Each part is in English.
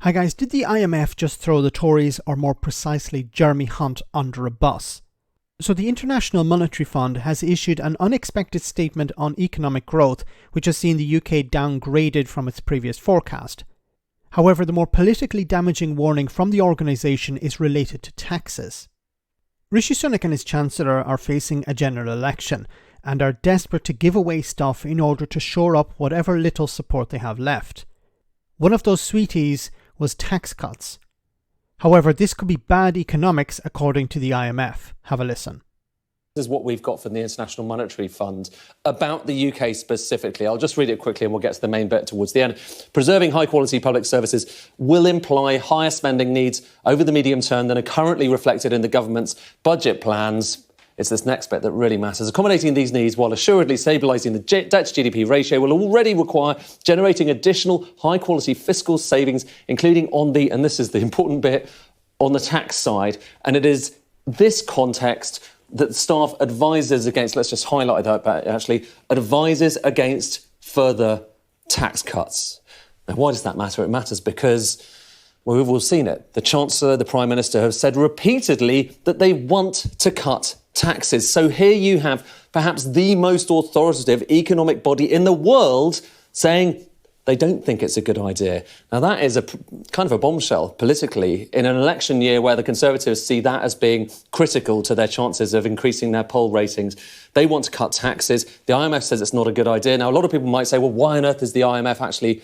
Hi guys, did the IMF just throw the Tories, or more precisely Jeremy Hunt, under a bus? So the International Monetary Fund has issued an unexpected statement on economic growth, which has seen the UK downgraded from its previous forecast. However, the more politically damaging warning from the organisation is related to taxes. Rishi Sunak and his Chancellor are facing a general election and are desperate to give away stuff in order to shore up whatever little support they have left. One of those sweeties was tax cuts. However, this could be bad economics according to the IMF. Have a listen. This is what we've got from the International Monetary Fund about the UK specifically. I'll just read it quickly and we'll get to the main bit towards the end. Preserving high-quality public services will imply higher spending needs over the medium term than are currently reflected in the government's budget plans. It's this next bit that really matters. Accommodating these needs while assuredly stabilising the debt-to-GDP ratio will already require generating additional high-quality fiscal savings, including on the, and this is the important bit, on the tax side. And it is this context that staff advises against, let's just highlight that actually, advises against further tax cuts. Now, why does that matter? It matters because, well, we've all seen it. The Chancellor, the Prime Minister have said repeatedly that they want to cut taxes. So here you have perhaps the most authoritative economic body in the world saying they don't think it's a good idea. Now, that is a kind of a bombshell politically in an election year where the Conservatives see that as being critical to their chances of increasing their poll ratings. They want to cut taxes. The IMF says it's not a good idea. Now, a lot of people might say, well, why on earth is the IMF actually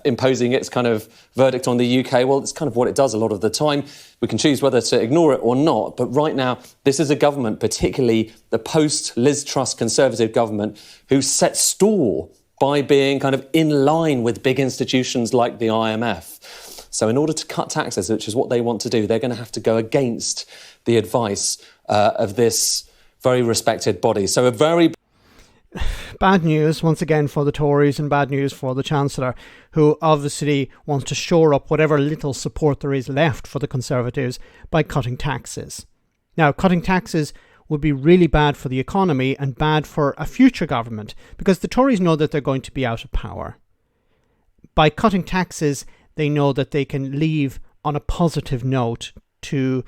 imposing its kind of verdict on the UK? Well, it's kind of what it does a lot of the time. We can choose whether to ignore it or not. But right now, this is a government, particularly the post-Liz Truss Conservative government, who set store by being kind of in line with big institutions like the IMF. So in order to cut taxes, which is what they want to do, they're going to have to go against the advice of this very respected body. So a very bad news once again for the Tories, and bad news for the Chancellor, who obviously wants to shore up whatever little support there is left for the Conservatives by cutting taxes. Now, cutting taxes would be really bad for the economy and bad for a future government, because the Tories know that they're going to be out of power. By cutting taxes, they know that they can leave on a positive note to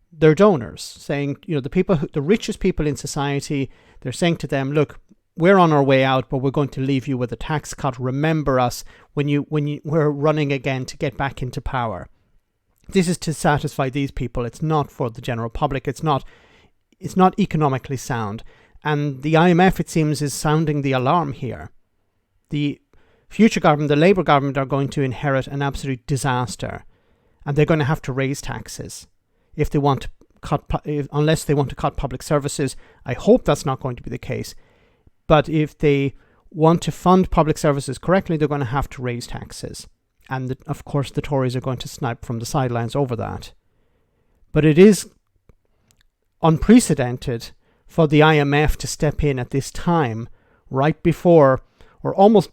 their donors, saying, you know, the richest people in society, they're saying to them, look, we're on our way out, but we're going to leave you with a tax cut. Remember us when we're running again to get back into power. This is to satisfy these people. It's not for the general public. It's not economically sound. And the IMF, it seems, is sounding the alarm here. The future government, the Labour government, are going to inherit an absolute disaster. And they're going to have to raise taxes if they want to unless they want to cut public services. I hope that's not going to be the case. But if they want to fund public services correctly, they're going to have to raise taxes. And of course, the Tories are going to snipe from the sidelines over that. But it is unprecedented for the IMF to step in at this time, right before, or almost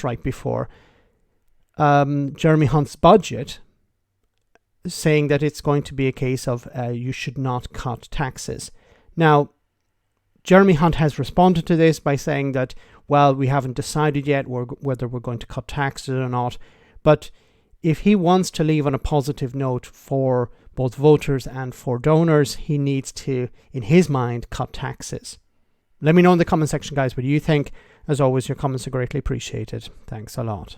right before, Jeremy Hunt's budget, saying that it's going to be a case of you should not cut taxes. Now, Jeremy Hunt has responded to this by saying that, well, we haven't decided yet whether we're going to cut taxes or not. But if he wants to leave on a positive note for both voters and for donors, he needs to, in his mind, cut taxes. Let me know in the comment section, guys, what you think. As always, your comments are greatly appreciated. Thanks a lot.